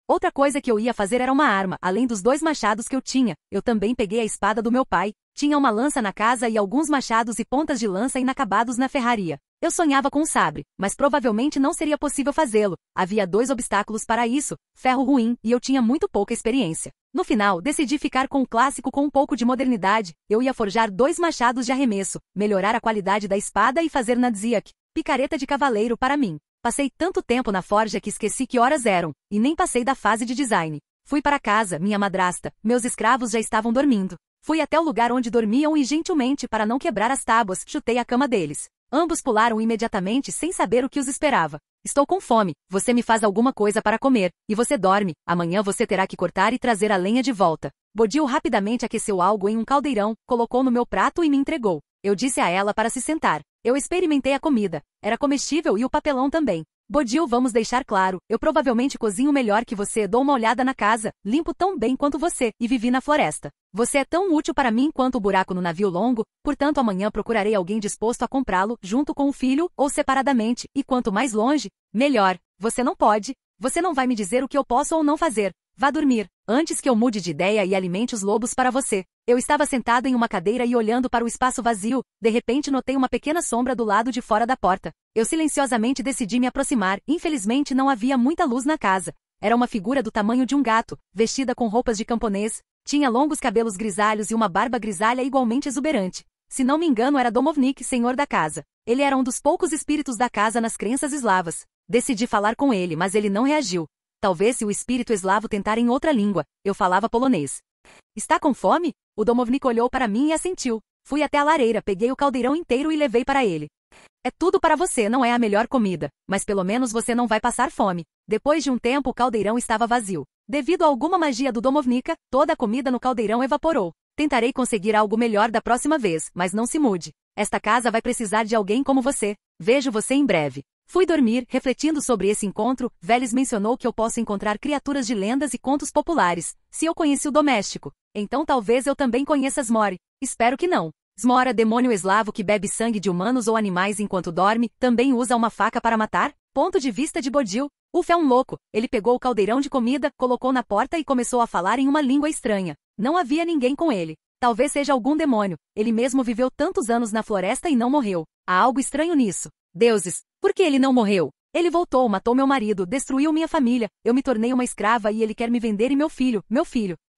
Outra coisa que eu ia fazer era uma arma, além dos 2 machados que eu tinha. Eu também peguei a espada do meu pai. Tinha uma lança na casa e alguns machados e pontas de lança inacabados na ferraria. Eu sonhava com um sabre, mas provavelmente não seria possível fazê-lo. Havia 2 obstáculos para isso, ferro ruim, e eu tinha muito pouca experiência. No final, decidi ficar com o clássico com um pouco de modernidade. Eu ia forjar 2 machados de arremesso, melhorar a qualidade da espada e fazer Nadziak, picareta de cavaleiro para mim. Passei tanto tempo na forja que esqueci que horas eram, e nem passei da fase de design. Fui para casa, minha madrasta, meus escravos já estavam dormindo. Fui até o lugar onde dormiam e gentilmente, para não quebrar as tábuas, chutei a cama deles. Ambos pularam imediatamente sem saber o que os esperava. Estou com fome, você me faz alguma coisa para comer, e você dorme, amanhã você terá que cortar e trazer a lenha de volta. Bodil rapidamente aqueceu algo em um caldeirão, colocou no meu prato e me entregou. Eu disse a ela para se sentar. Eu experimentei a comida. Era comestível e o papelão também. Bodil, vamos deixar claro, eu provavelmente cozinho melhor que você, dou uma olhada na casa, limpo tão bem quanto você, e vivi na floresta. Você é tão útil para mim quanto o buraco no navio longo, portanto amanhã procurarei alguém disposto a comprá-lo, junto com o filho, ou separadamente, e quanto mais longe, melhor. Você não pode, você não vai me dizer o que eu posso ou não fazer. Vá dormir, antes que eu mude de ideia e alimente os lobos para você. Eu estava sentado em uma cadeira e olhando para o espaço vazio, de repente notei uma pequena sombra do lado de fora da porta. Eu silenciosamente decidi me aproximar, infelizmente não havia muita luz na casa. Era uma figura do tamanho de um gato, vestida com roupas de camponês, tinha longos cabelos grisalhos e uma barba grisalha igualmente exuberante. Se não me engano era Domovnik, senhor da casa. Ele era um dos poucos espíritos da casa nas crenças eslavas. Decidi falar com ele, mas ele não reagiu. Talvez se o espírito eslavo tentar em outra língua, eu falava polonês. Está com fome? O Domovnik olhou para mim e assentiu. Fui até a lareira, peguei o caldeirão inteiro e levei para ele. É tudo para você, não é a melhor comida, mas pelo menos você não vai passar fome. Depois de um tempo o caldeirão estava vazio. Devido a alguma magia do Domovnik, toda a comida no caldeirão evaporou. Tentarei conseguir algo melhor da próxima vez, mas não se mude. Esta casa vai precisar de alguém como você. Vejo você em breve. Fui dormir, refletindo sobre esse encontro. Veles mencionou que eu posso encontrar criaturas de lendas e contos populares. Se eu conheci o doméstico, então talvez eu também conheça Smori. Espero que não. Zmora, demônio eslavo que bebe sangue de humanos ou animais enquanto dorme, também usa uma faca para matar? Ponto de vista de Bodil. Uf, é um louco. Ele pegou o caldeirão de comida, colocou na porta e começou a falar em uma língua estranha. Não havia ninguém com ele. Talvez seja algum demônio. Ele mesmo viveu tantos anos na floresta e não morreu. Há algo estranho nisso. Deuses, por que ele não morreu? Ele voltou, matou meu marido, destruiu minha família. Eu me tornei uma escrava e ele quer me vender e meu filho.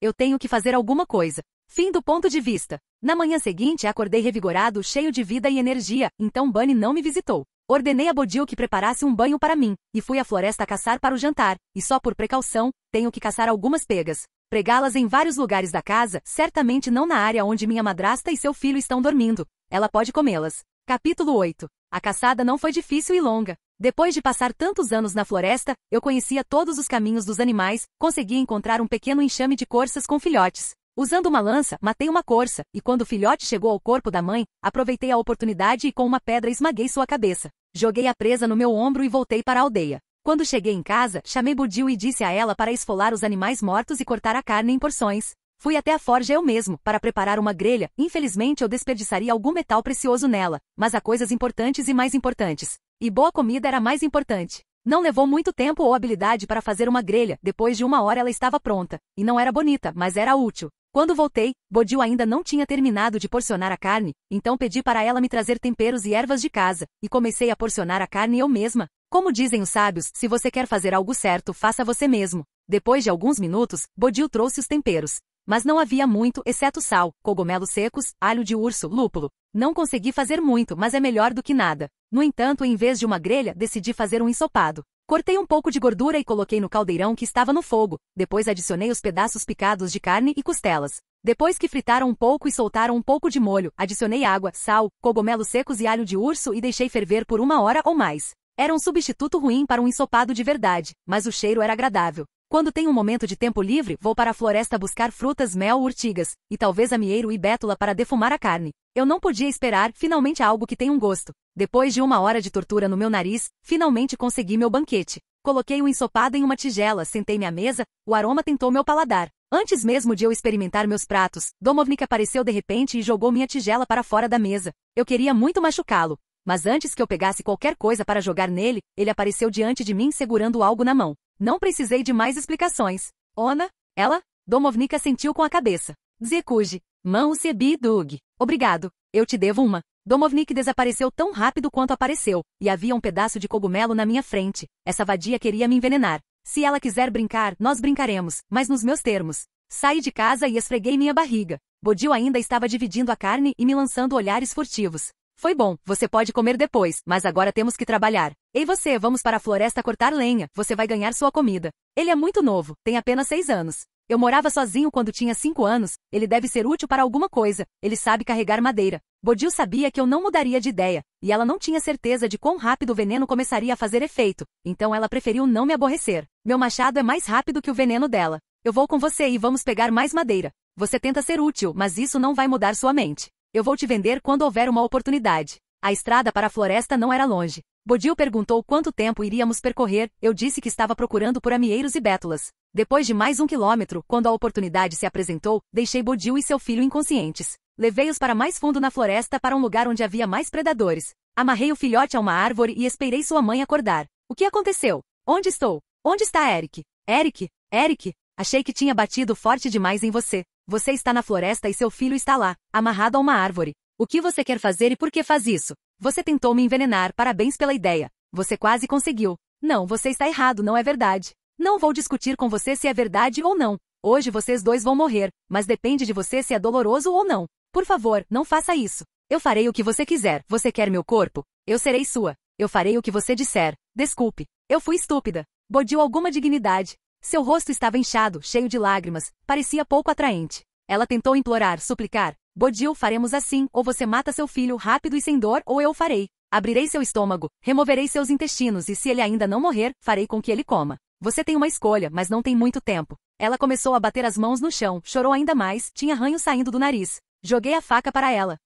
Eu tenho que fazer alguma coisa. Fim do ponto de vista. Na manhã seguinte acordei revigorado, cheio de vida e energia, então Bunny não me visitou. Ordenei a Bodil que preparasse um banho para mim, e fui à floresta caçar para o jantar, e só por precaução, tenho que caçar algumas pegas. Pregá-las em vários lugares da casa, certamente não na área onde minha madrasta e seu filho estão dormindo. Ela pode comê-las. Capítulo 8. A caçada não foi difícil e longa. Depois de passar tantos anos na floresta, eu conhecia todos os caminhos dos animais, consegui encontrar um pequeno enxame de corças com filhotes. Usando uma lança, matei uma corça, e quando o filhote chegou ao corpo da mãe, aproveitei a oportunidade e com uma pedra esmaguei sua cabeça. Joguei a presa no meu ombro e voltei para a aldeia. Quando cheguei em casa, chamei Bodil e disse a ela para esfolar os animais mortos e cortar a carne em porções. Fui até a forja eu mesmo, para preparar uma grelha. Infelizmente eu desperdiçaria algum metal precioso nela, mas há coisas importantes e mais importantes. E boa comida era mais importante. Não levou muito tempo ou habilidade para fazer uma grelha, depois de 1 hora ela estava pronta. E não era bonita, mas era útil. Quando voltei, Bodil ainda não tinha terminado de porcionar a carne, então pedi para ela me trazer temperos e ervas de casa, e comecei a porcionar a carne eu mesma. Como dizem os sábios, se você quer fazer algo certo, faça você mesmo. Depois de alguns minutos, Bodil trouxe os temperos. Mas não havia muito, exceto sal, cogumelos secos, alho de urso, lúpulo. Não consegui fazer muito, mas é melhor do que nada. No entanto, em vez de uma grelha, decidi fazer um ensopado. Cortei um pouco de gordura e coloquei no caldeirão que estava no fogo. Depois adicionei os pedaços picados de carne e costelas. Depois que fritaram um pouco e soltaram um pouco de molho, adicionei água, sal, cogumelos secos e alho de urso e deixei ferver por 1 hora ou mais. Era um substituto ruim para um ensopado de verdade, mas o cheiro era agradável. Quando tenho um momento de tempo livre, vou para a floresta buscar frutas, mel, urtigas, e talvez amieiro e bétula para defumar a carne. Eu não podia esperar, finalmente algo que tem um gosto. Depois de 1 hora de tortura no meu nariz, finalmente consegui meu banquete. Coloquei o ensopado em uma tigela, sentei-me à mesa, o aroma tentou meu paladar. Antes mesmo de eu experimentar meus pratos, Domovnik apareceu de repente e jogou minha tigela para fora da mesa. Eu queria muito machucá-lo, mas antes que eu pegasse qualquer coisa para jogar nele, ele apareceu diante de mim segurando algo na mão. Não precisei de mais explicações. Ona? Ela? Domovnik assentiu com a cabeça. Dziękuję. Mão sebi dug. Obrigado. Eu te devo uma. Domovnik desapareceu tão rápido quanto apareceu, e havia um pedaço de cogumelo na minha frente. Essa vadia queria me envenenar. Se ela quiser brincar, nós brincaremos, mas nos meus termos. Saí de casa e esfreguei minha barriga. Bodil ainda estava dividindo a carne e me lançando olhares furtivos. Foi bom, você pode comer depois, mas agora temos que trabalhar. Ei você, vamos para a floresta cortar lenha, você vai ganhar sua comida. Ele é muito novo, tem apenas 6 anos. Eu morava sozinho quando tinha 5 anos, ele deve ser útil para alguma coisa, ele sabe carregar madeira. Bodil sabia que eu não mudaria de ideia, e ela não tinha certeza de quão rápido o veneno começaria a fazer efeito, então ela preferiu não me aborrecer. Meu machado é mais rápido que o veneno dela. Eu vou com você e vamos pegar mais madeira. Você tenta ser útil, mas isso não vai mudar sua mente. Eu vou te vender quando houver uma oportunidade. A estrada para a floresta não era longe. Bodil perguntou quanto tempo iríamos percorrer, eu disse que estava procurando por amieiros e bétulas. Depois de mais 1 quilômetro, quando a oportunidade se apresentou, deixei Bodil e seu filho inconscientes. Levei-os para mais fundo na floresta para um lugar onde havia mais predadores. Amarrei o filhote a uma árvore e esperei sua mãe acordar. O que aconteceu? Onde estou? Onde está Eric? Eric? Eric? Achei que tinha batido forte demais em você. Você está na floresta e seu filho está lá, amarrado a uma árvore. O que você quer fazer e por que faz isso? Você tentou me envenenar, parabéns pela ideia. Você quase conseguiu. Não, você está errado, não é verdade. Não vou discutir com você se é verdade ou não. Hoje vocês dois vão morrer, mas depende de você se é doloroso ou não. Por favor, não faça isso. Eu farei o que você quiser. Você quer meu corpo? Eu serei sua. Eu farei o que você disser. Desculpe. Eu fui estúpida. Bodil alguma dignidade. Seu rosto estava inchado, cheio de lágrimas. Parecia pouco atraente. Ela tentou implorar, suplicar. Bodil, faremos assim, ou você mata seu filho rápido e sem dor, ou eu o farei. Abrirei seu estômago, removerei seus intestinos e se ele ainda não morrer, farei com que ele coma. Você tem uma escolha, mas não tem muito tempo. Ela começou a bater as mãos no chão, chorou ainda mais, tinha ranho saindo do nariz. Joguei a faca para ela.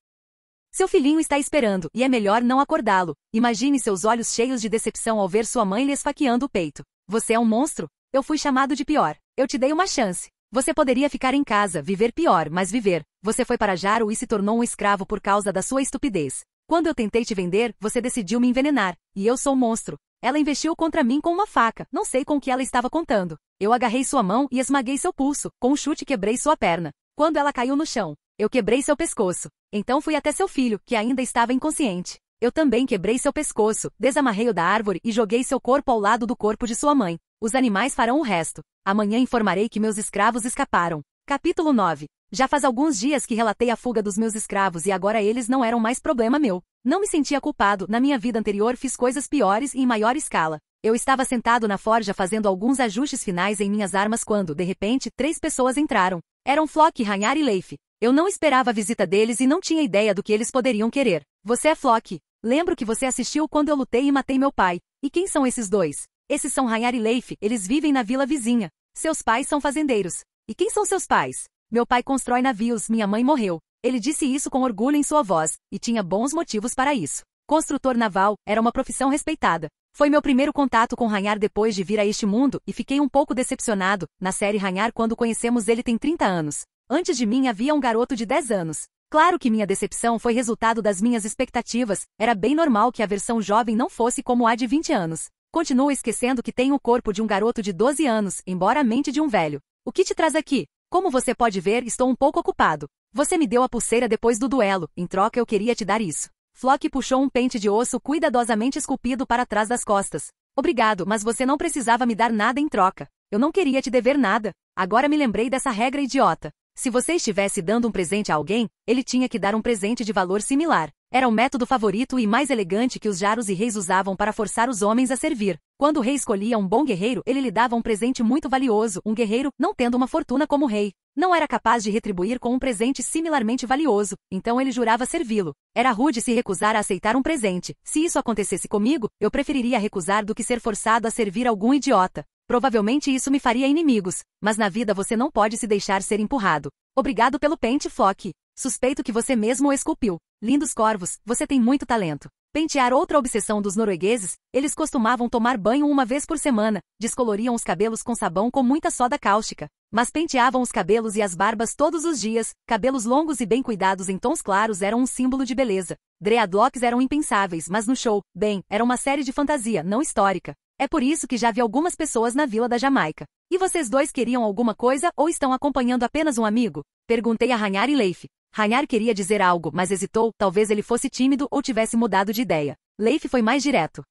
Seu filhinho está esperando, e é melhor não acordá-lo. Imagine seus olhos cheios de decepção ao ver sua mãe lhe esfaqueando o peito. Você é um monstro? Eu fui chamado de pior. Eu te dei uma chance. Você poderia ficar em casa, viver pior, mas viver. Você foi para Jaro e se tornou um escravo por causa da sua estupidez. Quando eu tentei te vender, você decidiu me envenenar. E eu sou um monstro. Ela investiu contra mim com uma faca. Não sei com o que ela estava contando. Eu agarrei sua mão e esmaguei seu pulso. Com um chute quebrei sua perna. Quando ela caiu no chão, eu quebrei seu pescoço. Então fui até seu filho, que ainda estava inconsciente. Eu também quebrei seu pescoço, desamarrei-o da árvore e joguei seu corpo ao lado do corpo de sua mãe. Os animais farão o resto. Amanhã informarei que meus escravos escaparam. Capítulo 9. Já faz alguns dias que relatei a fuga dos meus escravos e agora eles não eram mais problema meu. Não me sentia culpado, na minha vida anterior fiz coisas piores e em maior escala. Eu estava sentado na forja fazendo alguns ajustes finais em minhas armas quando, de repente, 3 pessoas entraram. Eram Flock, Ragnar e Leif. Eu não esperava a visita deles e não tinha ideia do que eles poderiam querer. Você é Flock. Lembro que você assistiu quando eu lutei e matei meu pai. E quem são esses dois? Esses são Ragnar e Leif, eles vivem na vila vizinha. Seus pais são fazendeiros. E quem são seus pais? Meu pai constrói navios, minha mãe morreu. Ele disse isso com orgulho em sua voz, e tinha bons motivos para isso. Construtor naval era uma profissão respeitada. Foi meu primeiro contato com Ragnar depois de vir a este mundo, e fiquei um pouco decepcionado. Na série Ragnar, quando conhecemos ele tem 30 anos. Antes de mim havia um garoto de 10 anos. Claro que minha decepção foi resultado das minhas expectativas, era bem normal que a versão jovem não fosse como a de 20 anos. Continuo esquecendo que tenho o corpo de um garoto de 12 anos, embora a mente de um velho. O que te traz aqui? Como você pode ver, estou um pouco ocupado. Você me deu a pulseira depois do duelo, em troca eu queria te dar isso. Flock puxou um pente de osso cuidadosamente esculpido para trás das costas. Obrigado, mas você não precisava me dar nada em troca. Eu não queria te dever nada. Agora me lembrei dessa regra idiota. Se você estivesse dando um presente a alguém, ele tinha que dar um presente de valor similar. Era o método favorito e mais elegante que os jaros e reis usavam para forçar os homens a servir. Quando o rei escolhia um bom guerreiro, ele lhe dava um presente muito valioso. Um guerreiro, não tendo uma fortuna como rei, não era capaz de retribuir com um presente similarmente valioso, então ele jurava servi-lo. Era rude se recusar a aceitar um presente. Se isso acontecesse comigo, eu preferiria recusar do que ser forçado a servir algum idiota. Provavelmente isso me faria inimigos, mas na vida você não pode se deixar ser empurrado. Obrigado pelo pente, Flock. Suspeito que você mesmo o esculpiu. Lindos corvos, você tem muito talento. Pentear outra obsessão dos noruegueses, eles costumavam tomar banho uma vez por semana, descoloriam os cabelos com sabão com muita soda cáustica. Mas penteavam os cabelos e as barbas todos os dias, cabelos longos e bem cuidados em tons claros eram um símbolo de beleza. Dreadlocks eram impensáveis, mas no show, bem, era uma série de fantasia, não histórica. É por isso que já vi algumas pessoas na vila da Jamaica. E vocês dois queriam alguma coisa ou estão acompanhando apenas um amigo? Perguntei a Ragnar e Leif. Ragnar queria dizer algo, mas hesitou, talvez ele fosse tímido ou tivesse mudado de ideia. Leif foi mais direto.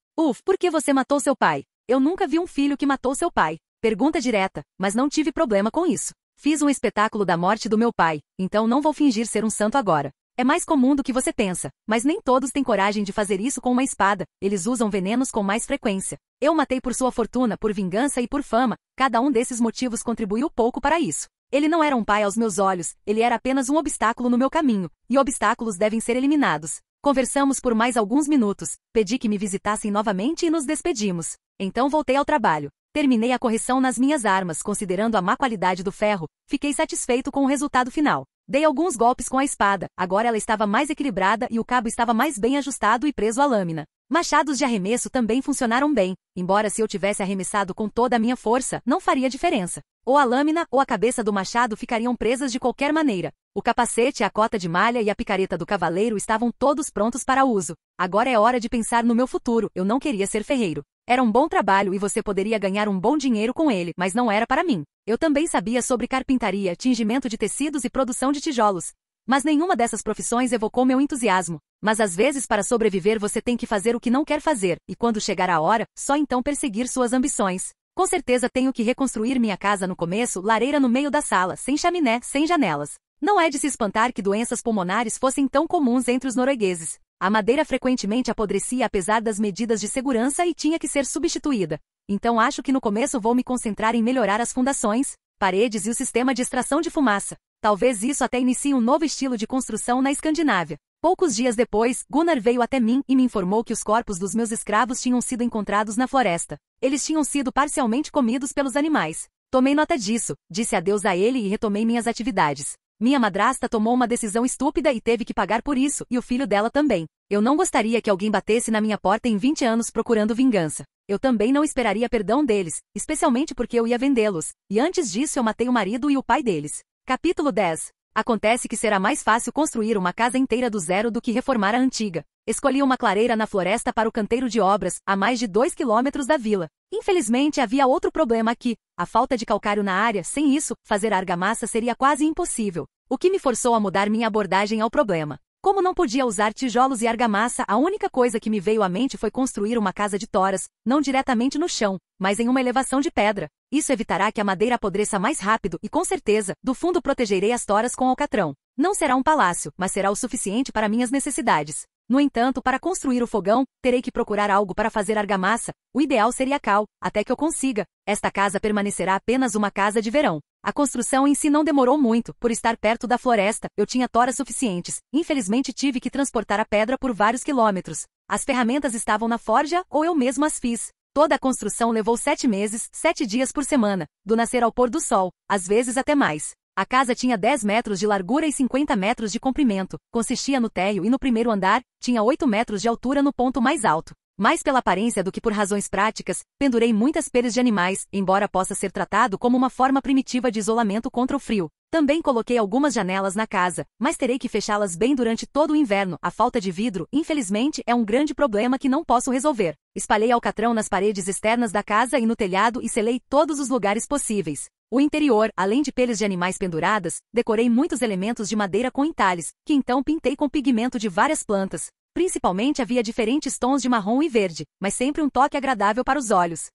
Por que você matou seu pai? Eu nunca vi um filho que matou seu pai. Pergunta direta, mas não tive problema com isso. Fiz um espetáculo da morte do meu pai, então não vou fingir ser um santo agora. É mais comum do que você pensa, mas nem todos têm coragem de fazer isso com uma espada, eles usam venenos com mais frequência. Eu matei por sua fortuna, por vingança e por fama, cada um desses motivos contribuiu pouco para isso. Ele não era um pai aos meus olhos, ele era apenas um obstáculo no meu caminho, e obstáculos devem ser eliminados. Conversamos por mais alguns minutos, pedi que me visitassem novamente e nos despedimos. Então voltei ao trabalho. Terminei a correção nas minhas armas, considerando a má qualidade do ferro, fiquei satisfeito com o resultado final. Dei alguns golpes com a espada, agora ela estava mais equilibrada e o cabo estava mais bem ajustado e preso à lâmina. Machados de arremesso também funcionaram bem, embora se eu tivesse arremessado com toda a minha força, não faria diferença. Ou a lâmina ou a cabeça do machado ficariam presas de qualquer maneira. O capacete, a cota de malha e a picareta do cavaleiro estavam todos prontos para uso. Agora é hora de pensar no meu futuro, eu não queria ser ferreiro. Era um bom trabalho e você poderia ganhar um bom dinheiro com ele, mas não era para mim. Eu também sabia sobre carpintaria, tingimento de tecidos e produção de tijolos. Mas nenhuma dessas profissões evocou meu entusiasmo. Mas às vezes para sobreviver você tem que fazer o que não quer fazer, e quando chegar a hora, só então perseguir suas ambições. Com certeza tenho que reconstruir minha casa no começo, lareira no meio da sala, sem chaminé, sem janelas. Não é de se espantar que doenças pulmonares fossem tão comuns entre os noruegueses. A madeira frequentemente apodrecia apesar das medidas de segurança e tinha que ser substituída. Então acho que no começo vou me concentrar em melhorar as fundações, paredes e o sistema de extração de fumaça. Talvez isso até inicie um novo estilo de construção na Escandinávia. Poucos dias depois, Gunnar veio até mim e me informou que os corpos dos meus escravos tinham sido encontrados na floresta. Eles tinham sido parcialmente comidos pelos animais. Tomei nota disso, disse adeus a ele e retomei minhas atividades. Minha madrasta tomou uma decisão estúpida e teve que pagar por isso, e o filho dela também. Eu não gostaria que alguém batesse na minha porta em 20 anos procurando vingança. Eu também não esperaria perdão deles, especialmente porque eu ia vendê-los, e antes disso eu matei o marido e o pai deles. Capítulo 10. Acontece que será mais fácil construir uma casa inteira do zero do que reformar a antiga. Escolhi uma clareira na floresta para o canteiro de obras, a mais de 2 quilômetros da vila. Infelizmente havia outro problema aqui, a falta de calcário na área. Sem isso, fazer argamassa seria quase impossível, o que me forçou a mudar minha abordagem ao problema. Como não podia usar tijolos e argamassa, a única coisa que me veio à mente foi construir uma casa de toras, não diretamente no chão, mas em uma elevação de pedra. Isso evitará que a madeira apodreça mais rápido e, com certeza, do fundo protegerei as toras com alcatrão. Não será um palácio, mas será o suficiente para minhas necessidades. No entanto, para construir o fogão, terei que procurar algo para fazer argamassa. O ideal seria cal, até que eu consiga. Esta casa permanecerá apenas uma casa de verão. A construção em si não demorou muito, por estar perto da floresta, eu tinha toras suficientes. Infelizmente tive que transportar a pedra por vários quilômetros. As ferramentas estavam na forja ou eu mesmo as fiz. Toda a construção levou 7 meses, 7 dias por semana, do nascer ao pôr do sol, às vezes até mais. A casa tinha 10 metros de largura e 50 metros de comprimento, consistia no térreo e no primeiro andar, tinha 8 metros de altura no ponto mais alto. Mais pela aparência do que por razões práticas, pendurei muitas peles de animais, embora possa ser tratado como uma forma primitiva de isolamento contra o frio. Também coloquei algumas janelas na casa, mas terei que fechá-las bem durante todo o inverno. A falta de vidro, infelizmente, é um grande problema que não posso resolver. Espalhei alcatrão nas paredes externas da casa e no telhado e selei todos os lugares possíveis. O interior, além de peles de animais penduradas, decorei muitos elementos de madeira com entalhes, que então pintei com pigmento de várias plantas. Principalmente havia diferentes tons de marrom e verde, mas sempre um toque agradável para os olhos.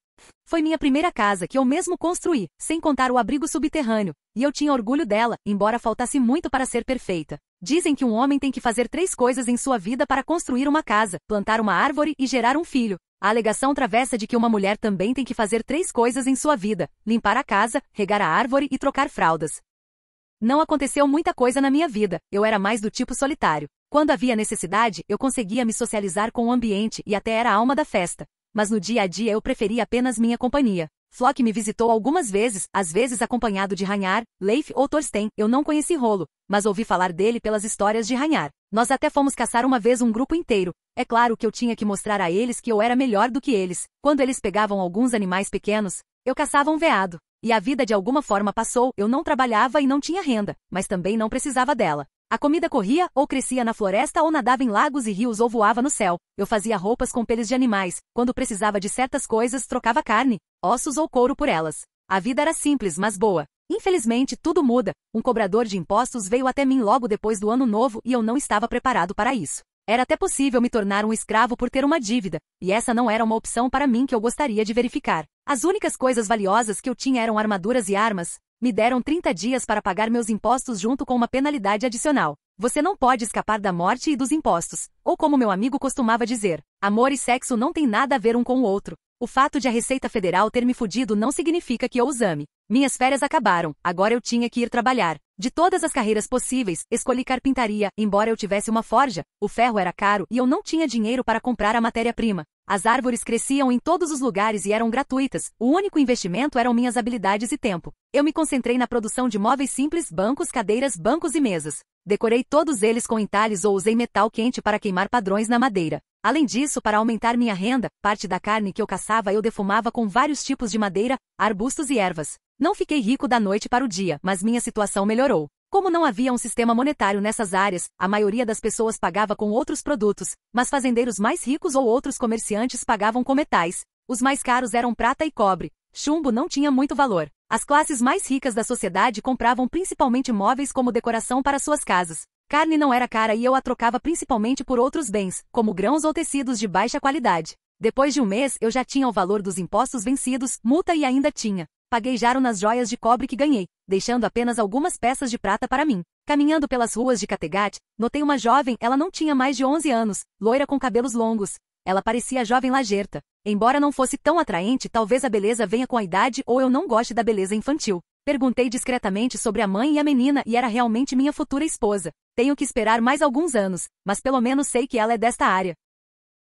Foi minha primeira casa que eu mesmo construí, sem contar o abrigo subterrâneo, e eu tinha orgulho dela, embora faltasse muito para ser perfeita. Dizem que um homem tem que fazer 3 coisas em sua vida para construir uma casa: plantar uma árvore e gerar um filho. A alegação travessa de que uma mulher também tem que fazer 3 coisas em sua vida: limpar a casa, regar a árvore e trocar fraldas. Não aconteceu muita coisa na minha vida, eu era mais do tipo solitário. Quando havia necessidade, eu conseguia me socializar com o ambiente e até era a alma da festa. Mas no dia a dia eu preferia apenas minha companhia. Flock me visitou algumas vezes, às vezes acompanhado de Ragnar, Leif ou Thorstein. Eu não conheci Rolo, mas ouvi falar dele pelas histórias de Ragnar. Nós até fomos caçar uma vez um grupo inteiro. É claro que eu tinha que mostrar a eles que eu era melhor do que eles. Quando eles pegavam alguns animais pequenos, eu caçava um veado. E a vida de alguma forma passou. Eu não trabalhava e não tinha renda, mas também não precisava dela. A comida corria, ou crescia na floresta ou nadava em lagos e rios ou voava no céu. Eu fazia roupas com peles de animais. Quando precisava de certas coisas, trocava carne, ossos ou couro por elas. A vida era simples, mas boa. Infelizmente, tudo muda. Um cobrador de impostos veio até mim logo depois do ano novo e eu não estava preparado para isso. Era até possível me tornar um escravo por ter uma dívida, e essa não era uma opção para mim que eu gostaria de verificar. As únicas coisas valiosas que eu tinha eram armaduras e armas. Me deram 30 dias para pagar meus impostos junto com uma penalidade adicional. Você não pode escapar da morte e dos impostos. Ou como meu amigo costumava dizer, amor e sexo não têm nada a ver um com o outro. O fato de a Receita Federal ter me fudido não significa que eu os ame. Minhas férias acabaram, agora eu tinha que ir trabalhar. De todas as carreiras possíveis, escolhi carpintaria, embora eu tivesse uma forja. O ferro era caro e eu não tinha dinheiro para comprar a matéria-prima. As árvores cresciam em todos os lugares e eram gratuitas. O único investimento eram minhas habilidades e tempo. Eu me concentrei na produção de móveis simples, bancos, cadeiras, bancos e mesas. Decorei todos eles com entalhes ou usei metal quente para queimar padrões na madeira. Além disso, para aumentar minha renda, parte da carne que eu caçava eu defumava com vários tipos de madeira, arbustos e ervas. Não fiquei rico da noite para o dia, mas minha situação melhorou. Como não havia um sistema monetário nessas áreas, a maioria das pessoas pagava com outros produtos, mas fazendeiros mais ricos ou outros comerciantes pagavam com metais. Os mais caros eram prata e cobre. Chumbo não tinha muito valor. As classes mais ricas da sociedade compravam principalmente móveis como decoração para suas casas. Carne não era cara e eu a trocava principalmente por outros bens, como grãos ou tecidos de baixa qualidade. Depois de um mês, eu já tinha o valor dos impostos vencidos, multa e ainda tinha. Paguei jaro nas joias de cobre que ganhei, deixando apenas algumas peças de prata para mim. Caminhando pelas ruas de Kattegat, notei uma jovem, ela não tinha mais de 11 anos, loira com cabelos longos. Ela parecia a jovem lajerta. Embora não fosse tão atraente, talvez a beleza venha com a idade ou eu não goste da beleza infantil. Perguntei discretamente sobre a mãe e a menina e era realmente minha futura esposa. Tenho que esperar mais alguns anos, mas pelo menos sei que ela é desta área.